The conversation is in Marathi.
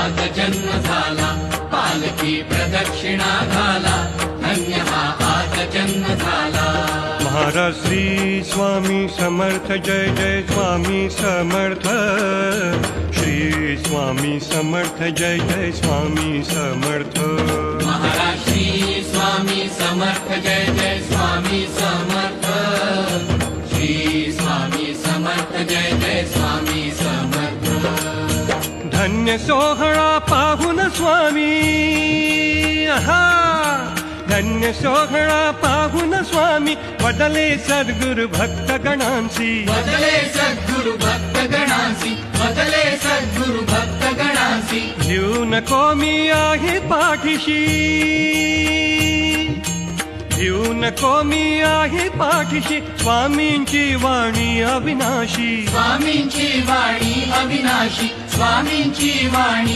आज जन्म झाला, पालखी प्रदक्षिणा घाला, धन्य हा आज जन्म झाला. महाराज श्री स्वामी समर्थ, जय जय स्वामी समर्थ. श्री स्वामी समर्थ, जय जय स्वामी समर्थ. महाराज श्री स्वामी समर्थ, जय जय स्वामी समर्थ. श्री स्वामी समर्थ, जय जय स्वामी समर्थ. धन्य सोहळा पाहून स्वामी, आहा, धन्य सोहळा पाहून स्वामी बदले सद्गुरु भक्त गणांसी. बदले सद्गुरु भक्त गणांसी, बदले सद्गुरु भक्त गणांसी. भिऊ नको मी आहे पाठीशी, भिऊ नको मी आहे पाठीशी. स्वामींची वाणी अविनाशी, स्वामींची वाणी अविनाशी, स्वामींची वाणी